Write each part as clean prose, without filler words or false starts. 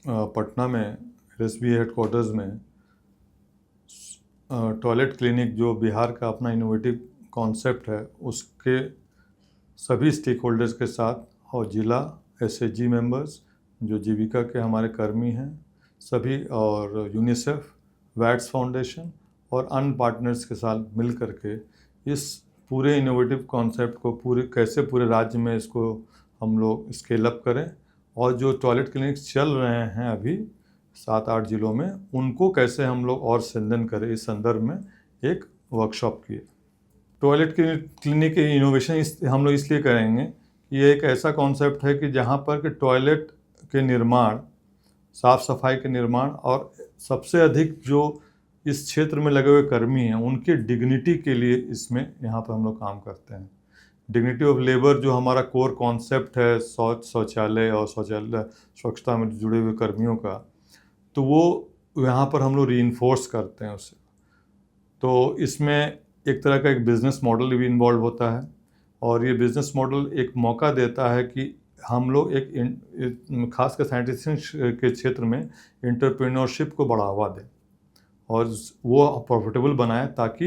पटना में SB headquarters में toilet clinic जो बिहार का अपना इनोवेटिव कॉन्सेप्ट है उसके सभी स्टेक होल्डर्स के साथ और जिला एसएचजी मेंबर्स जो जीविका के हमारे कर्मी हैं सभी और यूनिसेफ, वैट्स फाउंडेशन और अन्य पार्टनर्स के साथ मिल करके इस पूरे इनोवेटिव कॉन्सेप्ट को कैसे पूरे राज्य में इसको हम लोग स्केल अप करें और जो टॉयलेट क्लिनिक्स चल रहे हैं अभी 7-8 जिलों में उनको कैसे हम लोग और स्ट्रेंथन करें, इस संदर्भ में एक वर्कशॉप किए। टॉयलेट क्लिनिक की इनोवेशन हम लोग इसलिए करेंगे कि ये एक ऐसा कॉन्सेप्ट है कि जहाँ पर कि टॉयलेट के निर्माण, साफ़ सफाई के निर्माण और सबसे अधिक जो इस क्षेत्र में लगे हुए कर्मी हैं उनके डिग्निटी के लिए इसमें यहाँ पर हम लोग काम करते हैं। डिग्निटी ऑफ लेबर जो हमारा कोर कॉन्सेप्ट है शौचालय और स्वच्छता में जुड़े हुए कर्मियों का, तो वो यहाँ पर हम लोग रीइंफोर्स करते हैं उसे। तो इसमें एक तरह का एक बिज़नेस मॉडल भी इन्वॉल्व होता है और ये बिज़नेस मॉडल एक मौका देता है कि हम लोग एक खासकर साइंटिफिक के क्षेत्र में एंटरप्रेन्योरशिप को बढ़ावा दें और वो प्रॉफिटेबल बनाएं ताकि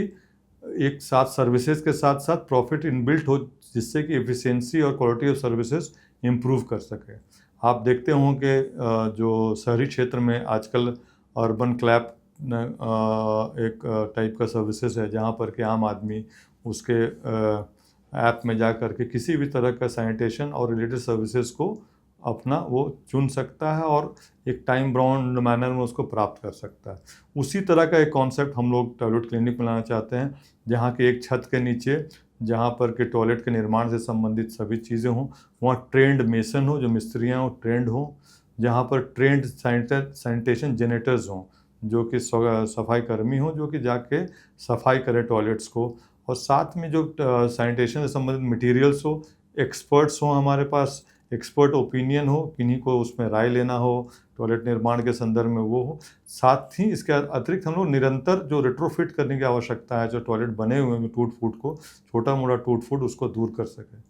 एक साथ सर्विसेज के साथ साथ प्रॉफिट इनबिल्ट हो, जिससे कि एफिशिएंसी और क्वालिटी ऑफ सर्विसेज इम्प्रूव कर सके। आप देखते होंगे जो शहरी क्षेत्र में आजकल अर्बन क्लैप एक टाइप का सर्विसेज है जहाँ पर कि आम आदमी उसके ऐप में जा कर के किसी भी तरह का सैनिटेशन और रिलेटेड सर्विसेज को अपना वो चुन सकता है और एक टाइम बाउंड मैनर में उसको प्राप्त कर सकता है। उसी तरह का एक कॉन्सेप्ट हम लोग टॉयलेट क्लिनिक में लाना चाहते हैं जहाँ के एक छत के नीचे जहाँ पर के टॉयलेट के निर्माण से संबंधित सभी चीज़ें हों, वहाँ ट्रेंड मेसन हो, जो मिस्त्रियाँ हो ट्रेंड हों, जहाँ पर ट्रेंड सैनिटेशन जेनेटर्स हों जो कि सफाई कर्मी हों जो कि जाके सफाई करें टॉयलेट्स को, और साथ में जो सैनिटेशन से संबंधित मटेरियल्स हो, एक्सपर्ट्स हों, हमारे पास एक्सपर्ट ओपिनियन हो, किन्हीं को उसमें राय लेना हो टॉयलेट निर्माण के संदर्भ में वो हो। साथ ही इसके अतिरिक्त हम लोग निरंतर जो रेट्रोफिट करने की आवश्यकता है, जो टॉयलेट बने हुए हैं टूट फूट को, छोटा मोटा टूट फूट उसको दूर कर सकें।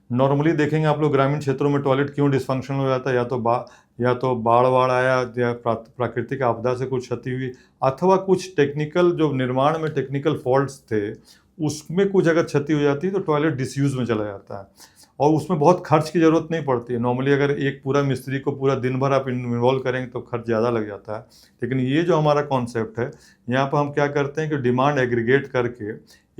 नॉर्मली देखेंगे आप लोग ग्रामीण क्षेत्रों में टॉयलेट क्यों डिस्फंक्शनल हो जाता है, या तो बाढ़ आया या प्राकृतिक आपदा से कुछ क्षति हुई अथवा कुछ टेक्निकल जो निर्माण में टेक्निकल फॉल्ट्स थे उसमें कुछ अगर क्षति हो जाती है तो टॉयलेट डिसयूज़ में चला जाता है और उसमें बहुत खर्च की ज़रूरत नहीं पड़ती है। नॉर्मली अगर एक पूरा मिस्त्री को पूरा दिन भर आप इन्वॉल्व करेंगे तो खर्च ज़्यादा लग जाता है। लेकिन ये जो हमारा कॉन्सेप्ट है, यहाँ पर हम क्या करते हैं कि डिमांड एग्रीगेट करके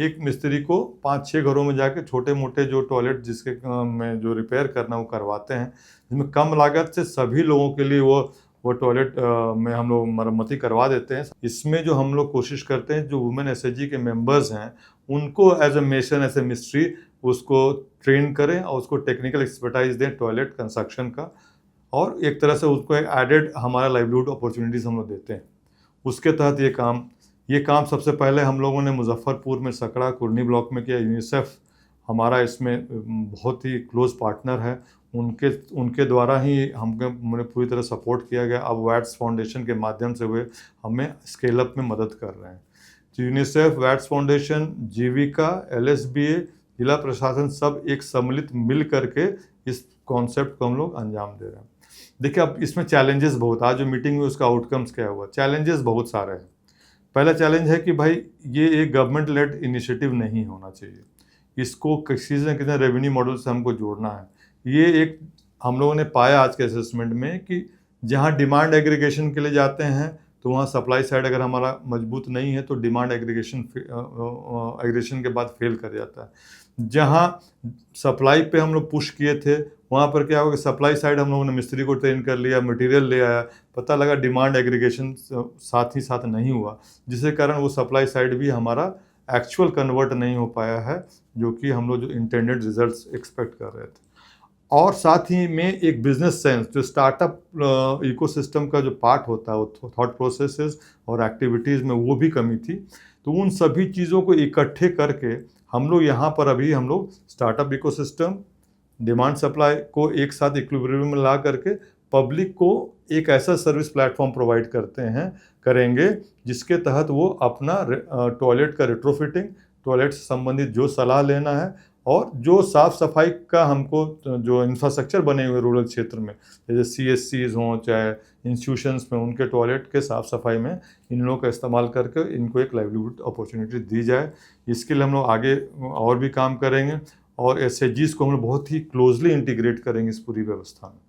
एक मिस्त्री को 5-6 घरों में जाके छोटे मोटे जो टॉयलेट जिसके में जो रिपेयर करना वो करवाते हैं, जिसमें कम लागत से सभी लोगों के लिए वो टॉयलेट में हम लोग मरम्मती करवा देते हैं। इसमें जो हम लोग कोशिश करते हैं जो वुमेन एसएचजी के मेंबर्स हैं उनको as a mason, as a मिस्ट्री उसको ट्रेन करें और उसको टेक्निकल एक्सपर्टाइज दें टॉयलेट कंस्ट्रक्शन का, और एक तरह से उसको एक एडेड हमारा लाइवलीहुड अपॉर्चुनिटीज़ हम लोग देते हैं। उसके तहत ये काम सबसे पहले हम लोगों ने मुजफ्फरपुर में सकड़ा कुर्नी ब्लॉक में किया। यूनिसेफ हमारा इसमें बहुत ही क्लोज पार्टनर है, उनके द्वारा ही हमने पूरी तरह सपोर्ट किया गया। अब वैट्स फाउंडेशन के माध्यम से वे हमें स्केल अप में मदद कर रहे हैं। तो यूनिसेफ, वैट्स फाउंडेशन, जीविका, एलएसबीए, जिला प्रशासन सब एक सम्मिलित मिल करके इस कॉन्सेप्ट को हम लोग अंजाम दे रहे हैं। देखिए अब इसमें चैलेंजेस बहुत, आज जो मीटिंग हुई उसका आउटकम्स क्या हुआ, चैलेंजेस बहुत सारे हैं। पहला चैलेंज है कि भाई ये एक गवर्नमेंट लेड इनिशिएटिव नहीं होना चाहिए, इसको किसी न किसी रेवेन्यू मॉडल से हमको जोड़ना है। ये एक हम लोगों ने पाया आज के असेसमेंट में कि जहाँ डिमांड एग्रीगेशन के लिए जाते हैं तो वहाँ सप्लाई साइड अगर हमारा मजबूत नहीं है तो डिमांड एग्रीगेशन के बाद फेल कर जाता है। जहाँ सप्लाई पे हम लोग पुश किए थे वहाँ पर क्या होगा, सप्लाई साइड हम लोगों ने मिस्त्री को ट्रेन कर लिया, मटेरियल ले आया, पता लगा डिमांड एग्रीगेशन साथ ही साथ नहीं हुआ, जिसके कारण वो सप्लाई साइड भी हमारा एक्चुअल कन्वर्ट नहीं हो पाया है जो कि हम लोग जो इंटेंडेड रिजल्ट्स एक्सपेक्ट कर रहे थे। और साथ ही में एक बिजनेस सेंस जो स्टार्टअप इकोसिस्टम का जो पार्ट होता है वो थॉट प्रोसेसेस और एक्टिविटीज़ में वो भी कमी थी। तो उन सभी चीज़ों को इकट्ठे करके हम लोग यहाँ पर अभी हम लोग स्टार्टअप इकोसिस्टम, डिमांड सप्लाई को एक साथ इक्विलिब्रियम में ला करके पब्लिक को एक ऐसा सर्विस प्लेटफॉर्म प्रोवाइड करेंगे जिसके तहत वो अपना टॉयलेट का रेट्रोफिटिंग, टॉयलेट से संबंधित जो सलाह लेना है और जो साफ़ सफाई का हमको जो इंफ्रास्ट्रक्चर बने हुए रूरल क्षेत्र में, जैसे CSCs हों चाहे इंस्टीट्यूशंस में, उनके टॉयलेट के साफ़ सफाई में इन लोगों का इस्तेमाल करके इनको एक लाइवलीहुड अपॉर्चुनिटी दी जाए। इसके लिए हम लोग आगे और भी काम करेंगे और SHGs को हम लोग बहुत ही क्लोजली इंटीग्रेट करेंगे इस पूरी व्यवस्था में।